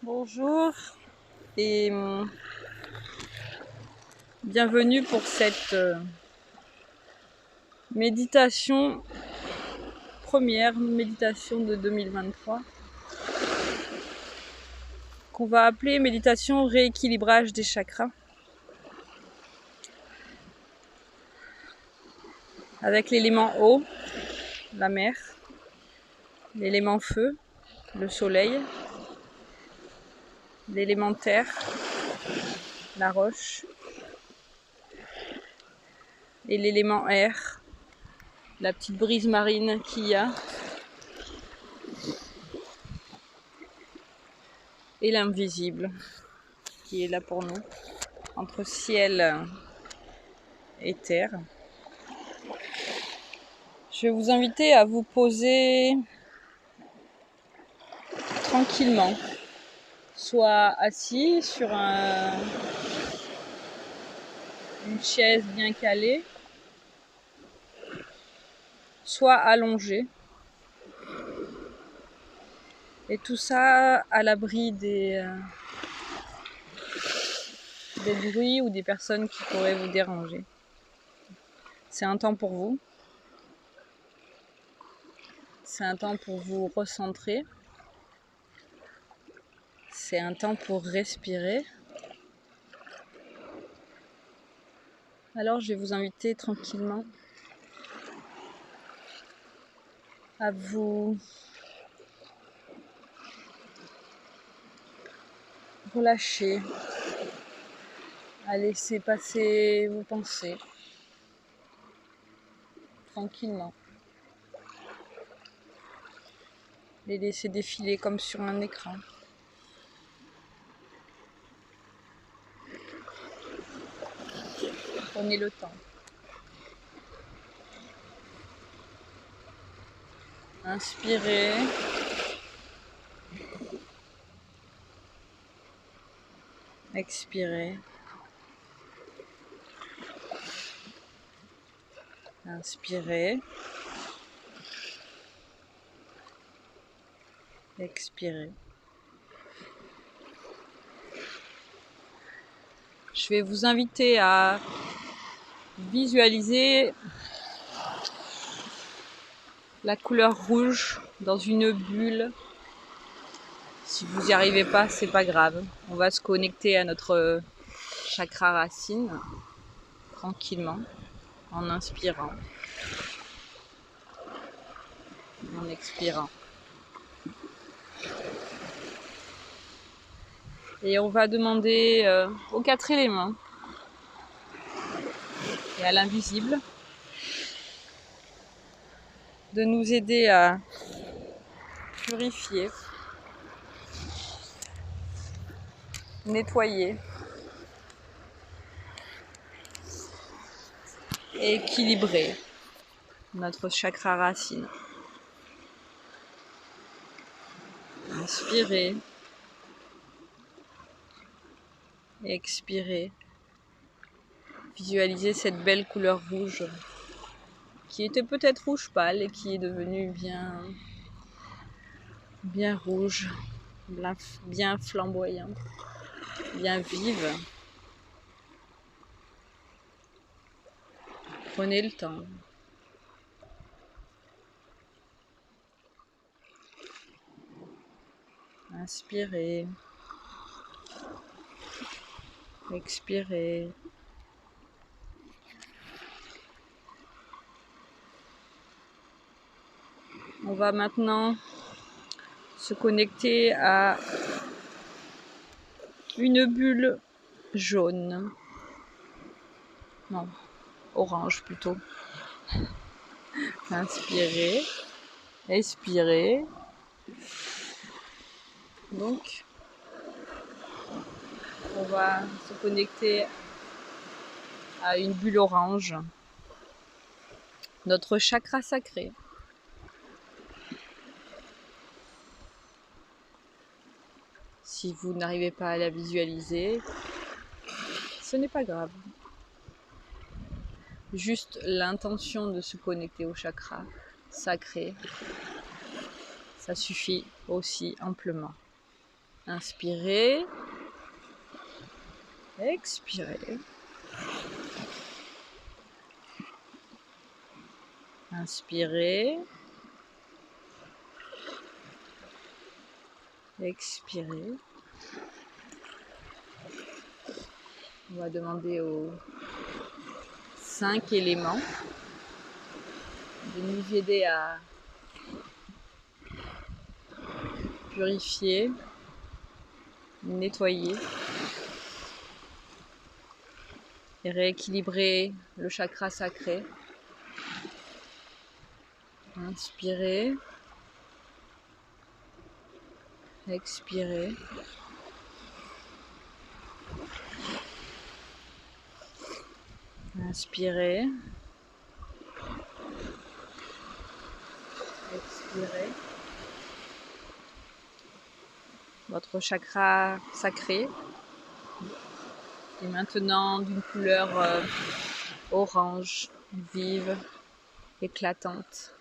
Bonjour et bienvenue pour cette méditation, première méditation de 2023, qu'on va appeler méditation rééquilibrage des chakras, avec l'élément eau, la mer, l'élément feu, le soleil, l'élément terre, la roche, et l'élément air, la petite brise marine qu'il y a, et l'invisible qui est là pour nous, entre ciel et terre. Je vais vous inviter à vous poser tranquillement, soit assis sur une chaise bien calée, soit allongé. Et tout ça à l'abri des bruits ou des personnes qui pourraient vous déranger. C'est un temps pour vous. C'est un temps pour vous recentrer. C'est un temps pour respirer. Alors je vais vous inviter tranquillement à vous relâcher, à laisser passer vos pensées tranquillement. Les laisser défiler comme sur un écran. Prenez le temps. Inspirez. Expirez. Inspirez. Expirez. Je vais vous inviter à visualiser la couleur rouge dans une bulle. Si vous n'y arrivez pas, c'est pas grave. On va se connecter à notre chakra racine tranquillement, en inspirant, en expirant. Et on va demander aux 4 éléments et à l'invisible de nous aider à purifier, nettoyer et équilibrer notre chakra racine. Inspirez, expirez. Visualisez cette belle couleur rouge qui était peut-être rouge pâle et qui est devenue bien rouge, bien flamboyante, bien vive. Prenez le temps. Inspirez. Expirez. On va maintenant se connecter à une bulle jaune. Non, orange plutôt. Inspirez. Expirez. Donc, on va se connecter à une bulle orange, notre chakra sacré. Si vous n'arrivez pas à la visualiser, ce n'est pas grave. Juste l'intention de se connecter au chakra sacré, ça suffit aussi amplement. Inspirez. Expirez. Inspirez. Expirez. On va demander aux 5 éléments de nous aider à purifier, nettoyer et rééquilibrer le chakra sacré. Inspirez. Expirez. Inspirez. Expirez. Votre chakra sacré est maintenant d'une couleur orange, vive, éclatante.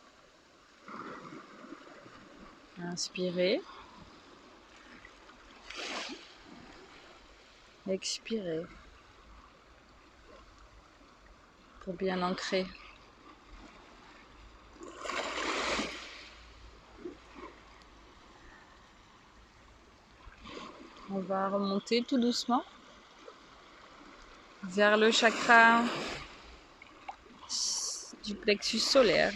Inspirez. Expirez. Pour bien ancrer. On va remonter tout doucement vers le chakra du plexus solaire.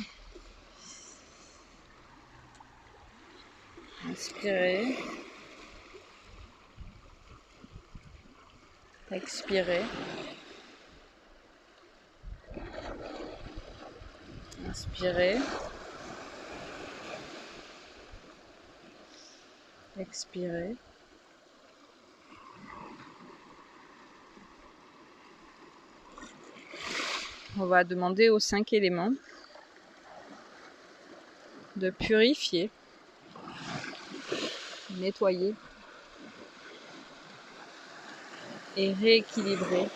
Inspirez. Expirez. Inspirez. Expirez. On va demander aux 5 éléments de purifier, nettoyer et rééquilibrer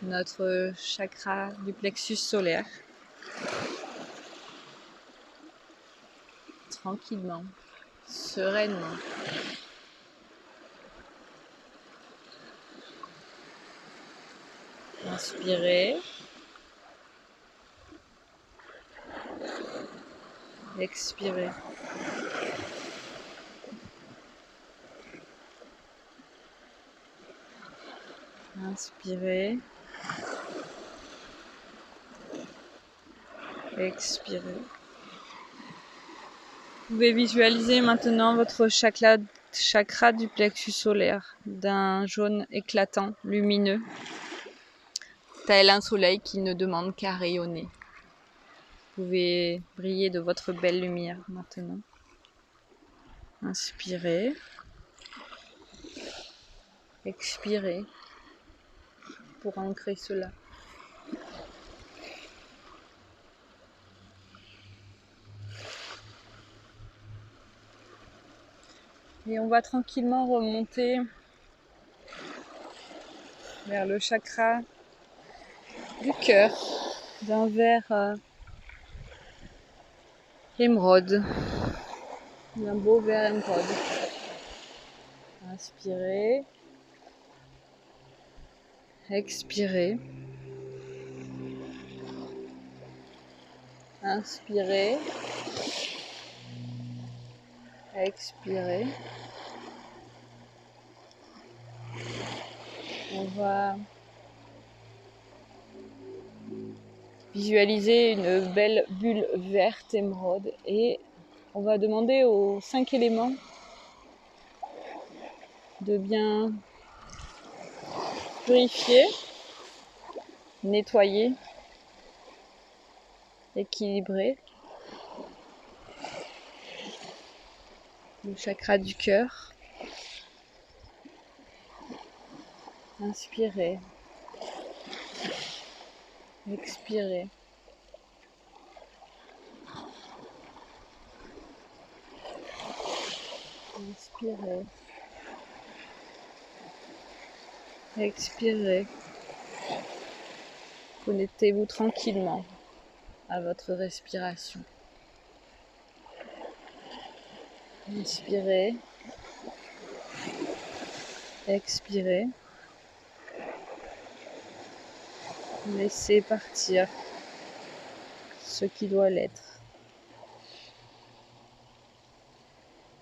notre chakra du plexus solaire tranquillement, sereinement. Inspirez. Expirez. Inspirez. Expirez. Vous pouvez visualiser maintenant votre chakra du plexus solaire d'un jaune éclatant, lumineux, tel un soleil qui ne demande qu'à rayonner. Vous pouvez briller de votre belle lumière maintenant. Inspirez. Expirez pour ancrer cela. Et on va tranquillement remonter vers le chakra du cœur d'un vert émeraude, d'un beau vert émeraude. Inspirez. Expirez. Inspirez. Expirez. On va visualiser une belle bulle verte émeraude et on va demander aux 5 éléments de bien purifier, nettoyer, équilibrer le chakra du cœur. Inspirez. Expirez. Inspirez. Expirez. Connectez-vous tranquillement à votre respiration. Inspirez. Expirez. Laissez partir ce qui doit l'être.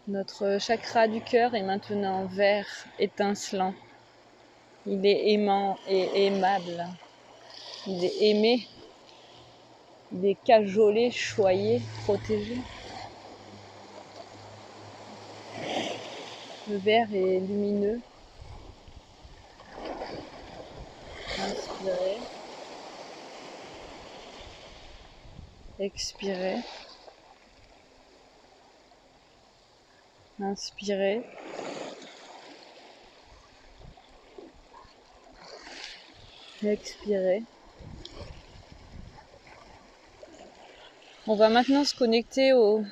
Notre chakra du cœur est maintenant vert, étincelant. Il est aimant et aimable. Il est aimé. Il est cajolé, choyé, protégé. Le vert est lumineux. Inspirez. Expirez. Inspirez. Expirez. On va maintenant se connecter au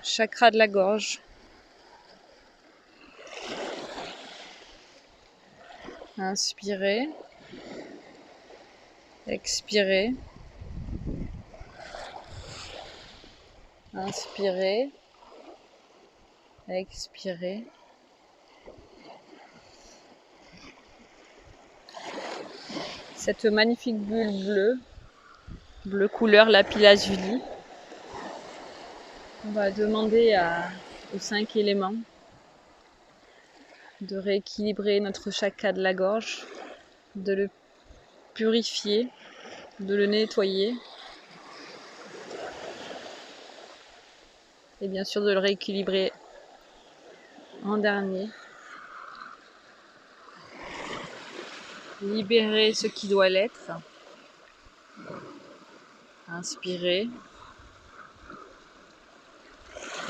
chakra de la gorge. Inspirez. Expirez. Inspirez. Expirez. Cette magnifique bulle bleue couleur lapis-lazuli. On va demander aux 5 éléments de rééquilibrer notre chakra de la gorge, de le purifier, de le nettoyer et bien sûr de le rééquilibrer en dernier. Libérer ce qui doit l'être. Inspirez.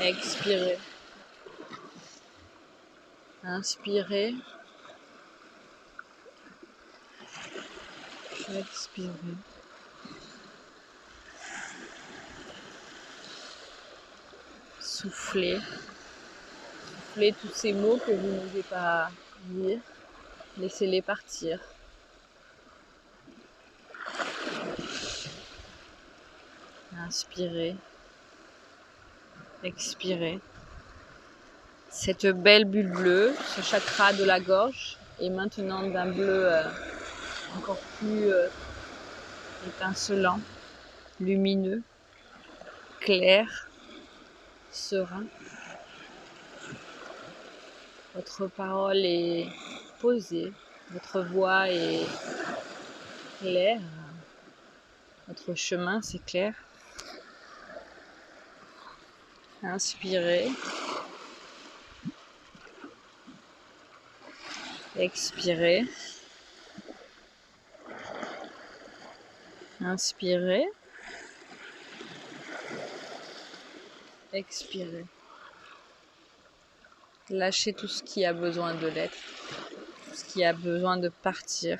Expirez. Inspirez. Expirez. Soufflez. Soufflez tous ces mots que vous n'osez pas dire. Laissez-les partir. Inspirez. Expirez. Cette belle bulle bleue, ce chakra de la gorge est maintenant d'un bleu encore plus étincelant, lumineux, clair, serein. Votre parole est posée, votre voix est claire, votre chemin s'éclaire. Inspirez. Expirez. Inspirez. Expirez. Lâchez tout ce qui a besoin de l'être, tout ce qui a besoin de partir,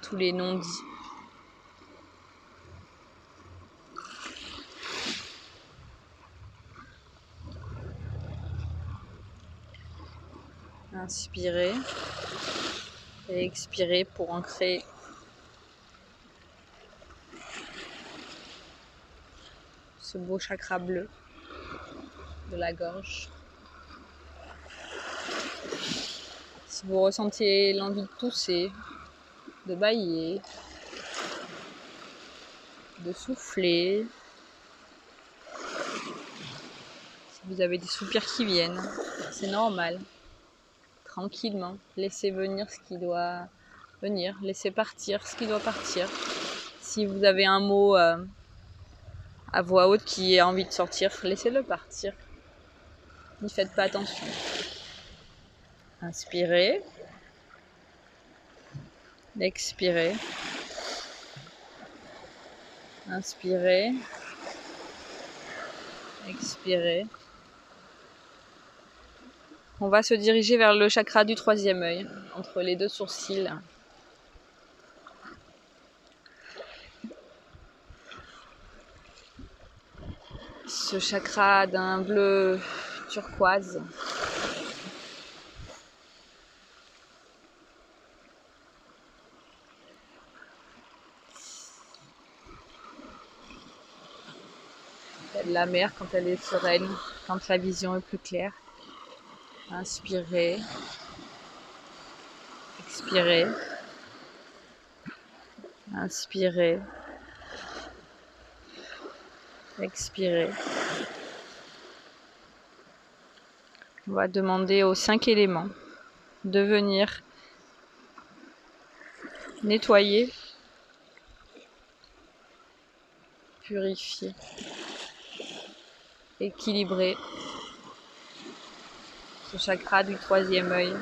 tous les non-dits. Inspirez et expirez pour ancrer ce beau chakra bleu de la gorge. Si vous ressentez l'envie de tousser, de bâiller, de souffler, si vous avez des soupirs qui viennent, c'est normal. Tranquillement, laissez venir ce qui doit venir, laissez partir ce qui doit partir. Si vous avez un mot à voix haute qui a envie de sortir, laissez-le partir. N'y faites pas attention. Inspirez. Expirez. Inspirez. Expirez. On va se diriger vers le chakra du troisième œil, entre les deux sourcils. Ce chakra d'un bleu turquoise. La mer quand elle est sereine, quand la vision est plus claire. Inspirez, expirez, inspirez, expirez. On va demander aux 5 éléments de venir nettoyer, purifier, équilibrer ce chakra du 3e œil.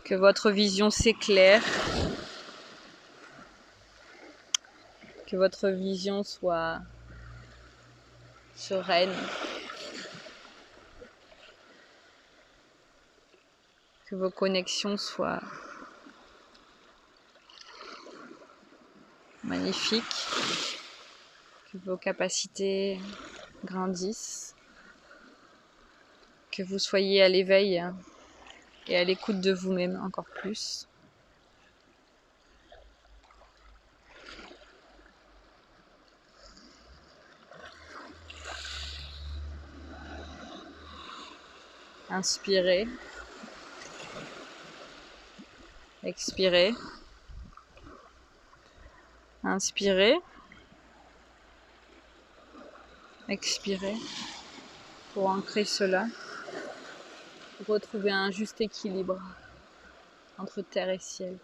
Que votre vision s'éclaire, que votre vision soit sereine, que vos connexions soient magnifiques, que vos capacités grandissent, que vous soyez à l'éveil et à l'écoute de vous-même encore plus. Inspirez, expirez, inspirez, expirez, pour ancrer cela, pour retrouver un juste équilibre entre terre et ciel.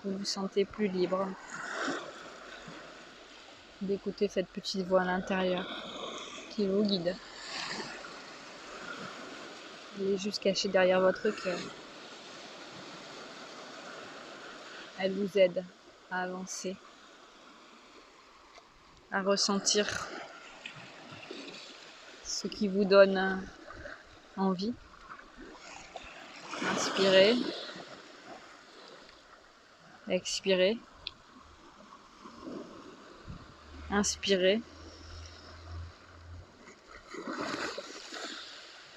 Vous vous sentez plus libre d'écouter cette petite voix à l'intérieur qui vous guide. Elle est juste cachée derrière votre cœur. Elle vous aide à avancer, à ressentir ce qui vous donne envie. Inspirez, expirez, inspirez,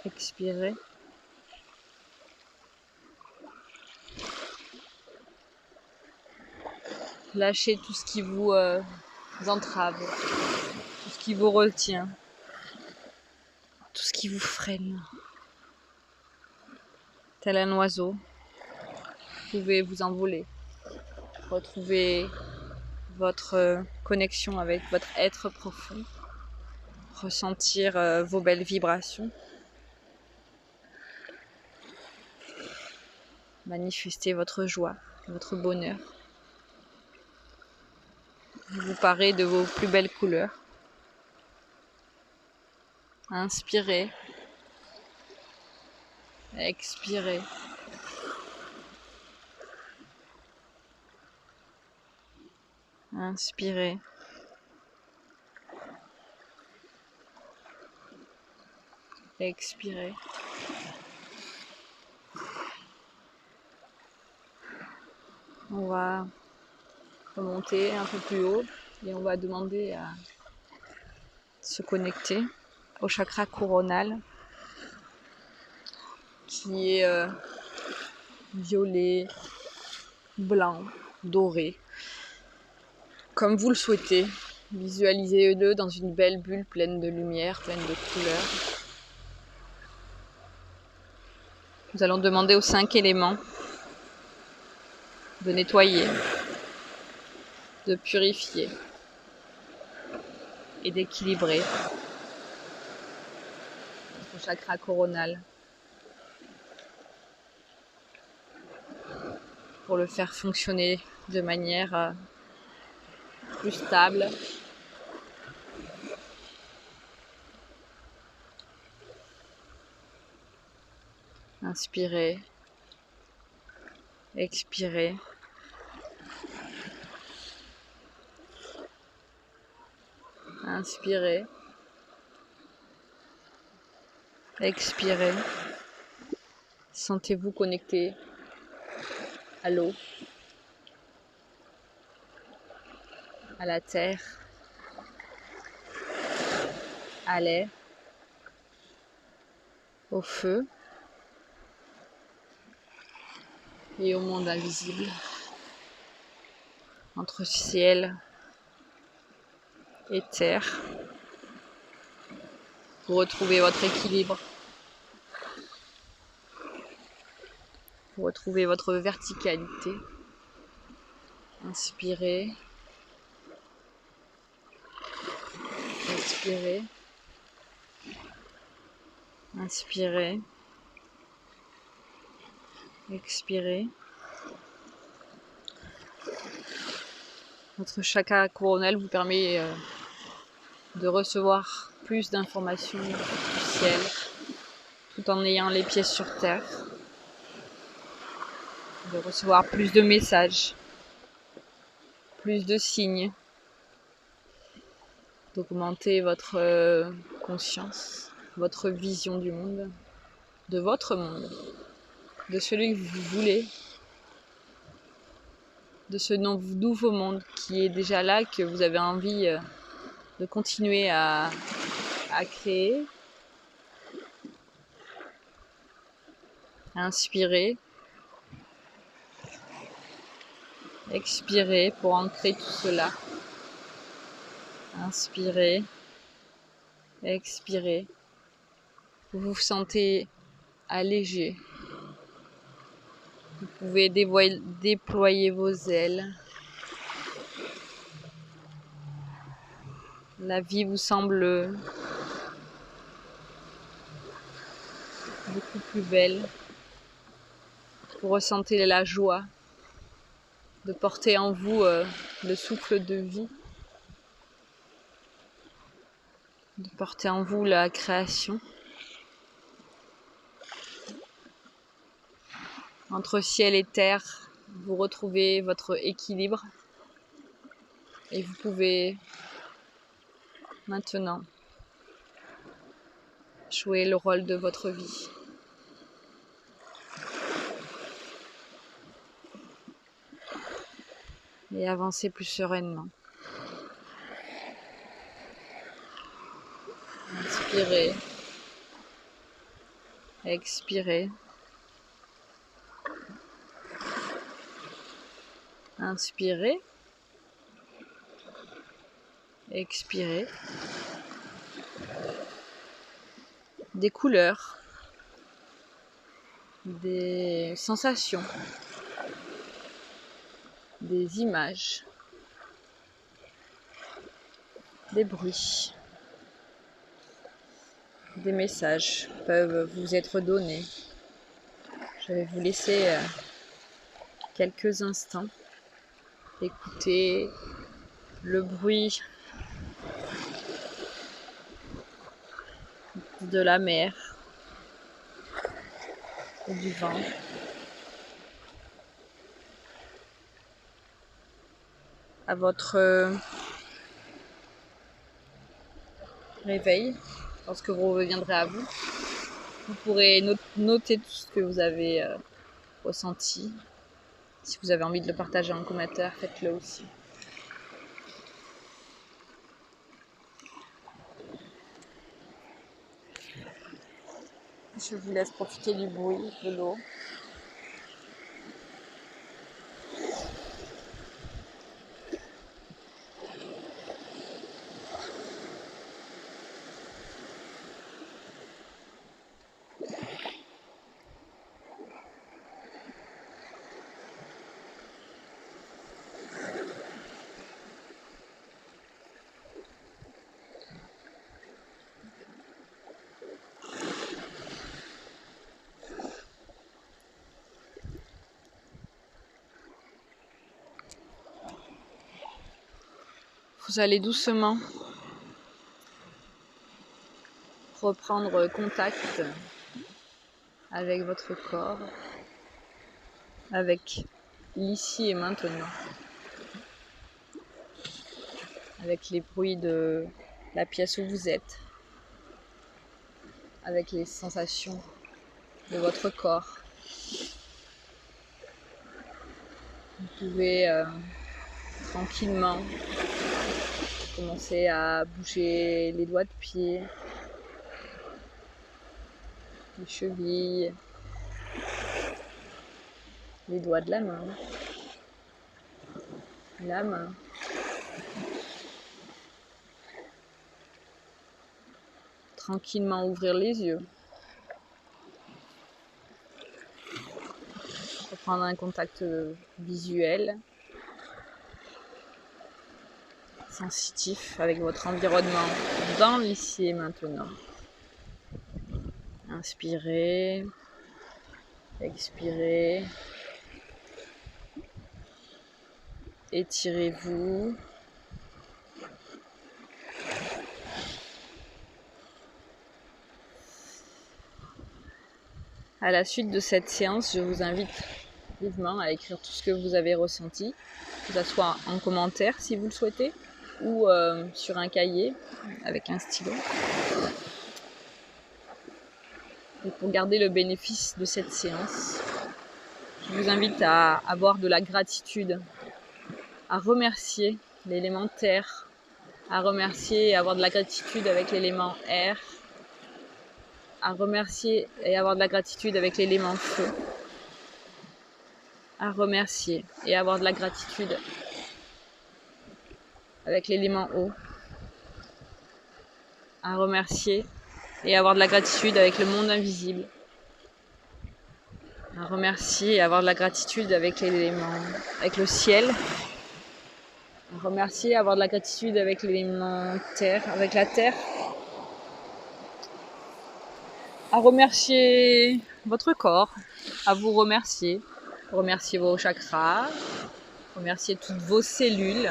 expirez. Lâchez tout ce qui vous entrave, tout ce qui vous retient, tout ce qui vous freine. Tel un oiseau, vous pouvez vous envoler, retrouver votre connexion avec votre être profond, ressentir vos belles vibrations, manifester votre joie, votre bonheur, vous parez de vos plus belles couleurs. Inspirez, expirez. Inspirez. Expirez. On va remonter un peu plus haut et on va demander à se connecter au chakra coronal qui est violet, blanc, doré, comme vous le souhaitez. Visualisez-le dans une belle bulle pleine de lumière, pleine de couleurs. Nous allons demander aux 5 éléments de nettoyer, de purifier et d'équilibrer notre chakra coronal pour le faire fonctionner de manière plus stable. Inspirez, expirez. Inspirez, expirez. Sentez-vous connecté à l'eau, à la terre, à l'air, au feu et au monde invisible. entre ciel et terre. Vous retrouvez votre équilibre. Vous retrouvez votre verticalité. Inspirez. Expirez. Inspirez. Expirez. Votre chakra coronal vous permet de recevoir plus d'informations du ciel tout en ayant les pieds sur terre, de recevoir plus de messages, plus de signes, d'augmenter votre conscience, votre vision du monde, de votre monde, de celui que vous voulez, de ce nouveau monde qui est déjà là, que vous avez envie de continuer à créer. Inspirez, expirez pour ancrer tout cela. Inspirez, expirez. Vous vous sentez allégé. Vous pouvez déployer vos ailes. La vie vous semble beaucoup plus belle. Vous ressentez la joie de porter en vous le souffle de vie, de porter en vous la création. Entre ciel et terre, vous retrouvez votre équilibre et vous pouvez maintenant jouer le rôle de votre vie. Et avancer plus sereinement. Inspirez, expirez. Inspirez, expirez. Des couleurs, des sensations, des images, des bruits, des messages peuvent vous être donnés. Je vais vous laisser quelques instants écouter le bruit de la mer et du vent. À votre réveil, lorsque vous reviendrez à vous, vous pourrez noter tout ce que vous avez ressenti. Si vous avez envie de le partager en commentaire, faites-le aussi. Je vous laisse profiter du bruit de l'eau. Vous allez doucement reprendre contact avec votre corps, avec l'ici et maintenant, avec les bruits de la pièce où vous êtes, avec les sensations de votre corps. Vous pouvez tranquillement commencer à bouger les doigts de pied, les chevilles, les doigts de la main. l'âme. Tranquillement ouvrir les yeux. Reprendre un contact visuel, sensitif avec votre environnement dans l'ici et maintenant. Inspirez, expirez, étirez-vous. À la suite de cette séance, je vous invite vivement à écrire tout ce que vous avez ressenti, que ce soit en commentaire si vous le souhaitez, ou sur un cahier avec un stylo. Et pour garder le bénéfice de cette séance, je vous invite à avoir de la gratitude, à remercier l'élément terre, à remercier et avoir de la gratitude avec l'élément air, à remercier et avoir de la gratitude avec l'élément feu, à remercier et avoir de la gratitude avec l'élément eau, à remercier et avoir de la gratitude avec le monde invisible, à remercier et avoir de la gratitude avec l'élément, avec le ciel, à remercier et avoir de la gratitude avec l'élément terre, avec la terre, à remercier votre corps, à vous remercier vos chakras, remercier toutes vos cellules.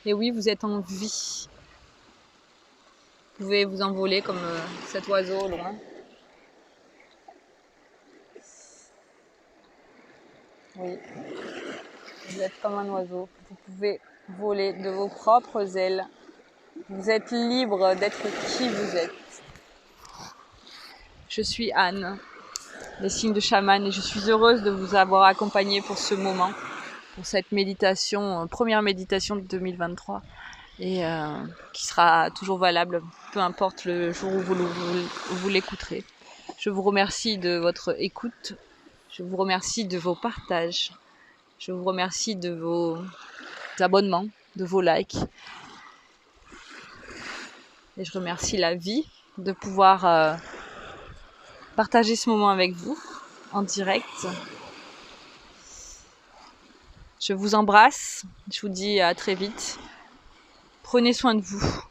Et oui, vous êtes en vie. Vous pouvez vous envoler comme cet oiseau au loin. Oui, vous êtes comme un oiseau. Vous pouvez voler de vos propres ailes. Vous êtes libre d'être qui vous êtes. Je suis Anne, les signes de chaman, et je suis heureuse de vous avoir accompagné pour ce moment, pour cette méditation, première méditation de 2023, et qui sera toujours valable, peu importe le jour où vous l'écouterez. Je vous remercie de votre écoute, je vous remercie de vos partages, je vous remercie de vos abonnements, de vos likes, et je remercie la vie de pouvoir partager ce moment avec vous en direct. Je vous embrasse, je vous dis à très vite. Prenez soin de vous.